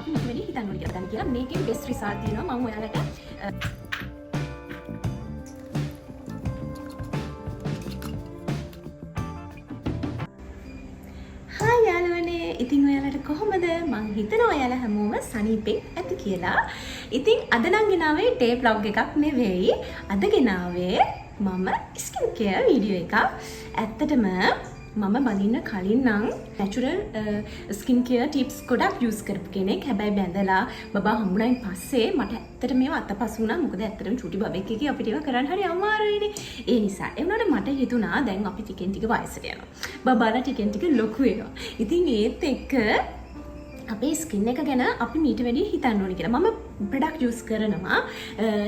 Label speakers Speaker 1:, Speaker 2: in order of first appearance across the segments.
Speaker 1: අපි මට වැඩි හිතන්න ඕනේ කියලා. දැන් කියලා මේකෙන් බෙස්ට් රිසල්ට් තියෙනවා මම ඔයාලට ඉතින් ඔයාලට කොහොමද? මං හිතනවා ඔයාලා හැමෝම සනීපෙන් ඇති කියලා. ඉතින් අද නම් ගෙනාවේ ඩේ vlog එකක් නෙවෙයි. අද ගෙනාවේ මම ස්කින් කෙයර් වීඩියෝ එකක්. ඇත්තටම මම බඳින්න කලින් නම් නැචරල් ස්කින් කෙයර් ටිප්ස් ගොඩක් යූස් කරපු කෙනෙක්. හැබැයි බැඳලා බබා හම්බුනායින් පස්සේ මට ඇත්තට මේවා අතපසු වුණා. මොකද ඇත්තටම චුටි බබෙක් එකේ අපිට ඒවා කරන්න හරි අමාරුයිනේ. ඒ නිසා ඒ වුණාට මට හිතුණා දැන් අපි ටිකෙන් ටික වයසට යනවා. බබාලා ටිකෙන් ටික ලොකු වෙනවා. ඉතින් ඒත් එක්ක අපේ ස්කින් එක ගැන අපි මීට වැඩිය හිතන්න ඕනේ කියලා. මම ප්‍රොඩක්ට් යූස් කරනවා.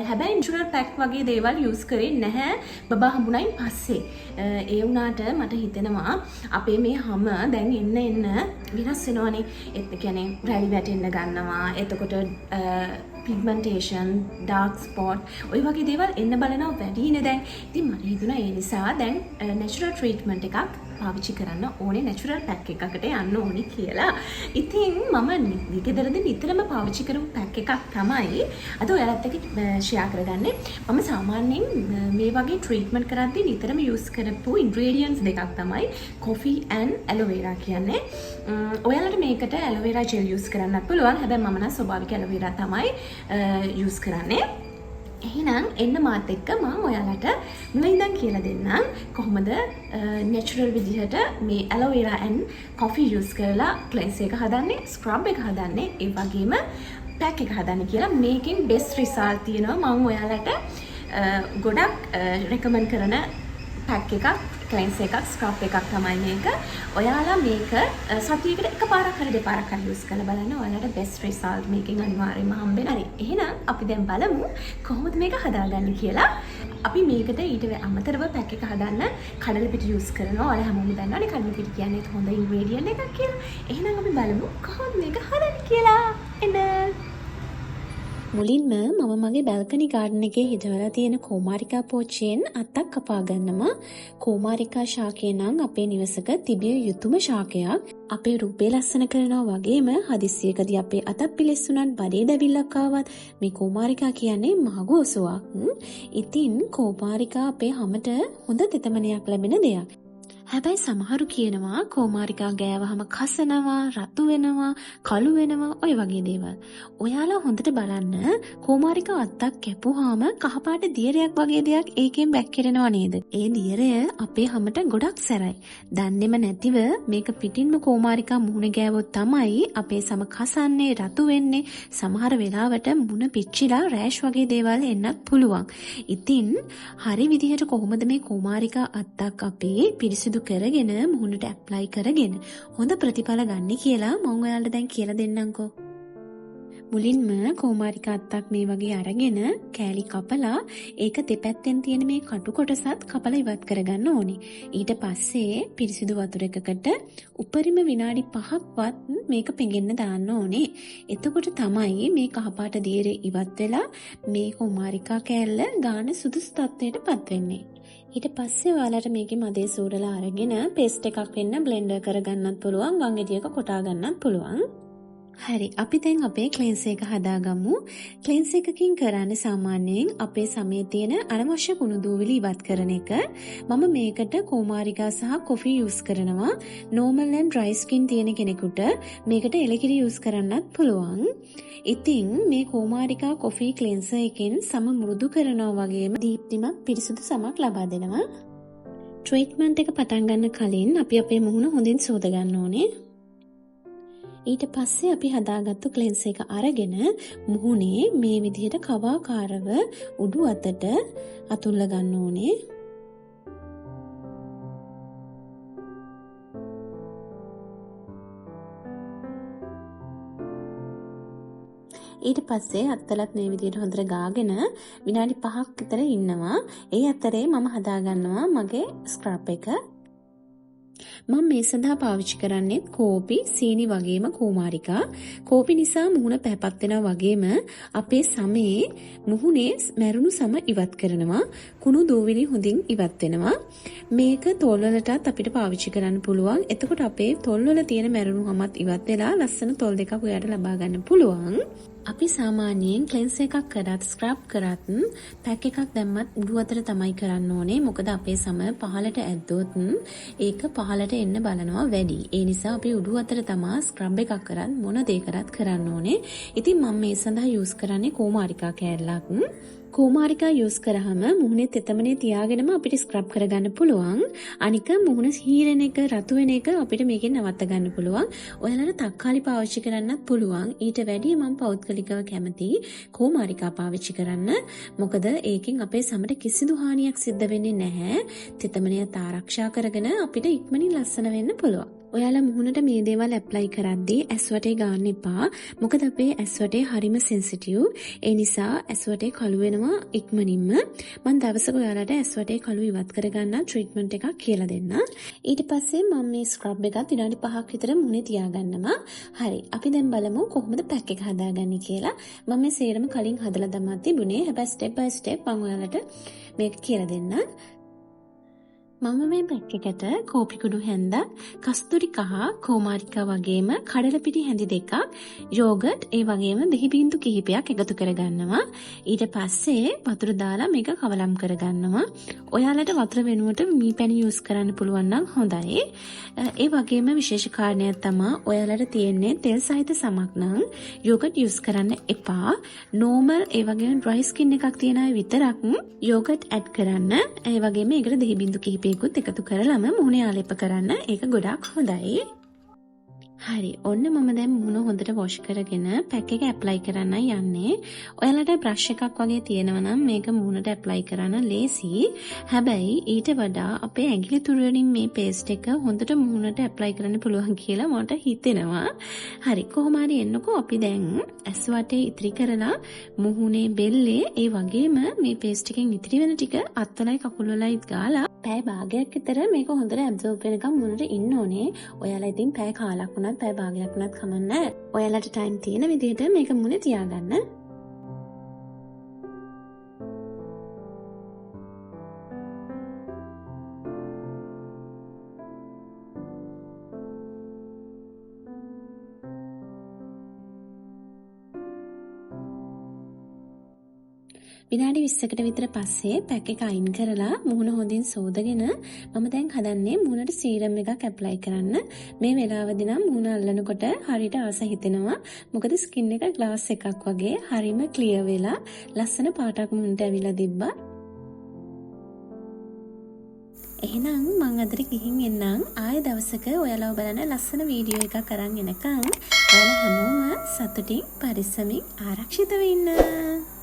Speaker 1: හැබැයි නැචරල් පැක් වගේ දේවල් යූස් කරේ නැහැ බබා හම්බුනායින් පස්සේ. ඒ වුණාට මට හිතෙනවා අපේ මේ හැම දැන් එන්න වෙනස් වෙනවනේ. ඒත් කියන්නේ රැලි වැටෙන්න ගන්නවා. එතකොට pigmentation, dark spot ඔය වගේ දේවල් එන්න බලනවා වැඩිනේ දැන්. ඉතින් මට හිතුණා ඒ නිසා දැන් natural treatment එකක් පාවිච්චි කරන්න ඕනේ, natural pack එකකට යන්න ඕනේ කියලා. ඉතින් මම ගෙදරදී නිතරම පාවිච්චි කරපු pack එකක් තමයි අද ඔයාලත් එක්ක share කරගන්නේ. මම සාමාන්‍යයෙන් මේ වගේ treatment කරද්දී නිතරම use කරපු ingredients දෙකක් තමයි coffee and aloe vera කියන්නේ. ඔයාලට මේකට aloe vera gel use කරන්නත් පුළුවන්. හැබැයි මම නම් ස්වභාවික aloe vera තමයි use කරන්නේ. එහෙනම් එන්න මාත් එක්ක මම ඔයාලට මුලින්දන් කියලා දෙන්නම් කොහොමද natural විදිහට මේ aloe vera and coffee use කරලා cleanse එක හදන්නේ, scrub එක හදන්නේ, ඒ වගේම pack එක හදන්නේ කියලා. මේකෙන් best result තියෙනවා. මම ඔයාලට ගොඩක් recommend කරන pack එකක්, cleanse එකක්, scrub එකක් තමයි මේක. ඔයාලා මේක සතියකට එකපාරක් හරි දෙපාරක් හරි use කරලා බලන්න. ඔයාලට best result මේකෙන් අනිවාර්යයෙන්ම හම්බෙනවා. හරි. එහෙනම් අපි දැන් බලමු කොහොමද මේක හදාගන්නේ කියලා. අපි මේකට ඊට අමතරව pack එක හදන්න කඩල පිටි use කරනවා. ඔයාලා හැමෝම දන්නවනේ කඩල පිටි කියන්නේ හොඳ ingredient එකක් කියලා. එහෙනම් අපි බලමු කොහොමද මේක හදන්නේ කියලා. එන්න
Speaker 2: මුලින්ම මම මගේ බැල්කනි ගාඩන් එකේ හිටවලා තියෙන කෝමාරිකා පෝච්චියෙන් අත්තක් කපා ගන්නවා. කෝමාරිකා ශාකය නම් අපේ නිවසක තිබිය යුතුම ශාකයක්. අපේ රුපේ ලස්සන කරනවා වගේම හදිස්සියකදී අපේ අතක් පිලිස්සුනත් බඩේ දැවිල්ලක් ආවත් මේ කෝමාරිකා කියන්නේ මහගෝසුවක්. ඉතින් කෝමාරිකා අපේ හැමට හොඳ තෙතමනයක් ලැබෙන දෙයක්. හැබැයි සමහරු කියනවා කෝමාරිකා ගෑවහම කසනවා, රතු වෙනවා, කළු වෙනවා ඔය වගේ දේවල්. ඔයාලා හොඳට බලන්න කෝමාරිකා අත්තක් කැපුවාම කහපාට දියරයක් වගේ දෙයක් ඒකෙන් බැක්කිරෙනවා නේද? ඒ දියරය අපේ හැමට ගොඩක් සැරයි. දන්නේම නැතිව මේක පිටින්ම කෝමාරිකා මුහුණ ගෑවොත් තමයි අපේ සම කසන්නේ, රතු වෙන්නේ. සමහර වෙලාවට මුණ පිච්චිලා රෑෂ් වගේ දේවල් එන්නත් පුළුවන්. ඉතින් හරි විදිහට කොහොමද මේ කෝමාරිකා අත්තක් අපේ පිරිසිදු කරගෙන මුහුණට ඇප්ලයි කරගෙන හොඳ ප්‍රතිඵල ගන්න කියලා මම ඔයාලට දැන් කියලා දෙන්නම්කෝ. මුලින්ම කෝමාරිකා අත්තක් මේ වගේ අරගෙන කෑලි කපලා ඒක දෙපැත්තෙන් තියෙන මේ කටු කොටසත් කපලා ඉවත් කරගන්න ඕනේ. ඊට පස්සේ පිරිසිදු වතුර එකකට උපරිම විනාඩි 5ක්වත් මේක පෙඟෙන්න දාන්න ඕනේ. එතකොට තමයි මේ කහපාට දියර ඉවත් වෙලා මේ කෝමාරිකා කෑල්ල ගාන සුදුසු තත්ත්වයටපත් වෙන්නේ. ඊට පස්සේ ඔයාලට මේකේ මදේ සූරලා අරගෙන පේස්ට් එකක් වෙන්න බ්ලෙන්ඩර් කරගන්නත් පුළුවන්, වංගෙඩියක කොටා ගන්නත් පුළුවන්. හරි, අපි දැන් අපේ ක්ලෙන්සර් එක හදාගමු. ක්ලෙන්සර් එකකින් කරන්නේ සාමාන්‍යයෙන් අපේ සමේ තියෙන අනවශ්‍ය කුණු දූවිලි ඉවත් කරන එක. මම මේකට කෝමාරිකා සහ කොෆි යූස් කරනවා. normal and dry skin තියෙන කෙනෙකුට මේකට එලකිරි යූස් කරන්නත් පුළුවන්. ඉතින් මේ කෝමාරිකා කොෆි ක්ලෙන්සර් එකෙන් සම මෘදු කරනවා වගේම දීප්තිමත් පිරිසුදු සමක් ලබා දෙනවා. ට්‍රීට්මන්ට් එක පටන් ගන්න කලින් අපි අපේ මුහුණ හොඳින් සෝද ගන්න ඕනේ. ඊට පස්සේ අපි හදාගත්තු ක්ලෙන්සර් එක අරගෙන මුහුණේ මේ විදිහට කවාකාරව උඩු අතට අතුල්ල ගන්න ඕනේ. ඊට පස්සේ අත්තලත් මේ විදිහට හොඳට ගාගෙන විනාඩි 5ක් විතර ඉන්නවා. ඒ අතරේ මම හදාගන්නවා මගේ ස්ක්‍රබ් එක. මම මේ සඳහා පාවිච්චි කරන්නේ කෝපි, සීනි වගේම කුමාරිකා. කෝපි නිසා මුහුණ පැහැපත් වෙනවා වගේම අපේ සමේ මුහුණේ මැරුණු සම ඉවත් කරනවා. කුණු දූවිලි හොඳින් ඉවත් වෙනවා. මේක තොල් වලටත් අපිට පාවිච්චි කරන්න පුළුවන්. එතකොට අපේ තොල් වල තියෙන මැරුණු හැමත් ඉවත් වෙලා ලස්සන තොල් දෙකක් ඔයාලට ලබා ගන්න පුළුවන්. අපි සාමාන්‍යයෙන් ක්ලෙන්ස් එකක් කරත් ස්ක්‍රබ් කරත් පැක් එකක් දැම්මත් උඩු අතට තමයි කරන්න ඕනේ. මොකද අපේ සම පහළට ඇද්දොත් ඒක පහළට එන්න බලනවා වැඩි. ඒ නිසා අපි උඩු අතට තමයි ස්ක්‍රබ් එකක් කරත් මොන දේ කරත් කරන්න ඕනේ. ඉතින් මම මේ සඳහා යූස් කරන්නේ කුමාරිකා කෑල්ලක්. කුමාරිකා යූස් කරාම මුහුණේ තෙතමනේ තියාගෙනම අපිට ස්ක්‍රබ් කරගන්න පුළුවන්. අනික මුහුණ හීරෙන එක, රතු වෙන එක අපිට මේකෙන් නවත්ත ගන්න පුළුවන්. ඔයාලට තක්කාලි පාවිච්චි කරන්නත් පුළුවන්. ඊට වැඩිය මම පෞද්ගලිකව කැමති කුමාරිකා පාවිච්චි කරන්න. මොකද ඒකෙන් අපේ සමට කිසිදු හානියක් සිද්ධ වෙන්නේ නැහැ. තෙතමනයත් ආරක්ෂා කරගෙන අපිට ඉක්මනින් ලස්සන වෙන්න පුළුවන්. ඔයාලා මුහුණට මේ දේවල් ඇප්ලයි කරද්දී ඇස් වටේ ගන්න එපා. මොකද අපේ ඇස් වටේ හරිම සෙන්සිටිව්. ඒ නිසා ඇස් වටේ කළු වෙනවා ඉක්මනින්ම. මම දවසක ඔයාලට ඇස් වටේ කළු ඉවත් කරගන්න ට්‍රීට්මන්ට් එකක් කියලා දෙන්න. ඊට පස්සේ මම මේ ස්ක්‍රබ් එකත් විනාඩි 5ක් විතර මුහුණේ තියාගන්නවා. හරි. අපි දැන් බලමු කොහොමද පැක් එක හදාගන්නේ කියලා. මම මේ සේරම කලින් හදලා දැම්මා තිබුණේ. හැබැයි ස්ටෙප් බයි ස්ටෙප් මම ඔයාලට මේක කියලා දෙන්න. මම මේ පැක් එකට කෝපි කුඩු හැන්ද, කස්තුරි කහ, කුමාරිකා වගේම කඩල පිටි හැඳි දෙකක්, යෝගට් ඒ වගේම දෙහි බින්දු කිහිපයක් එකතු කරගන්නවා. ඊට පස්සේ වතුර දාලා මේක කවලම් කරගන්නවා. ඔයාලට වතුර වෙනුවට මී පැණි යූස් කරන්න පුළුවන් නම් හොඳයි. ඒ වගේම විශේෂ කාරණයක් තමයි ඔයාලට තියෙන්නේ තෙල් සහිත සමක් නම් යෝගට් යූස් කරන්න එපා. නෝමල් ඒ වගේම ඩ්‍රයි ස්කින් එකක් තියෙන අය විතරක් යෝගට් ඇඩ් කරන්න. ඒ වගේම ඒකට දෙහි බින්දු කිහිපයකුත් එකතු කරලම මුහුණේ ආලේප කරන්න. ඒක ගොඩාක් හොඳයි. හරි. ඔන්න මම දැන් මුහුණ හොඳට වොෂ් කරගෙන පැක් එක ඇප්ලයි කරන්න යන්නේ. ඔයාලට බ්‍රෂ් එකක් වගේ තියෙනවා නම් මේක මුහුණට ඇප්ලයි කරන්න ලේසි. හැබැයි ඊට වඩා අපේ ඇඟිලි තුර වලින් මේ පේස්ට් එක හොඳට මුහුණට ඇප්ලයි කරන්න පුළුවන් කියලා මට හිතෙනවා. හරි. කොහොම හරි එන්නකෝ අපි දැන් ඇස් වටේ ඉතිරි කරලා මුහුණේ බෙල්ලේ ඒ වගේම මේ පේස්ට් එකෙන් ඉතිරි වෙන ටික අත්වලයි කකුල් වලයි ගාලා පැය භාගයක් විතර මේක හොඳට ඇබ්සෝබ් වෙනකම් මුහුණට ඉන්න ඕනේ. ඔයාලා ඉතින් පැය කාලක් වුණත් පැය භාගයක් වුණත් කමන්නේ නැහැ. ඔයාලට ටයිම් තියෙන විදිහට මේක මුහුණේ තියාගන්න. විනාඩි 20කට විතර පස්සේ පැක් එක අයින් කරලා මුහුණ හොඳින් සෝදගෙන මම දැන් හදන්නේ මුහුණට සීරම් එකක් ඇප්ලයි කරන්න. මේ වෙලාවදී නම් මුහුණ අල්ලනකොට හරියට ආස හිතෙනවා. මොකද ස්කින් එක ග්ලාස් එකක් වගේ හරිම ක්ලියර් වෙලා ලස්සන පාටක් මුහුණට ඇවිල්ලා තිබ්බා. එහෙනම් මං අදට ගිහින් එන්නම්. ආයෙ දවසක ඔයාලව බලන ලස්සන වීඩියෝ එකක් අරන් එනකන් ඔයාලා හැමෝම සතුටින් පරිස්සමින් ආරක්ෂිතව ඉන්න.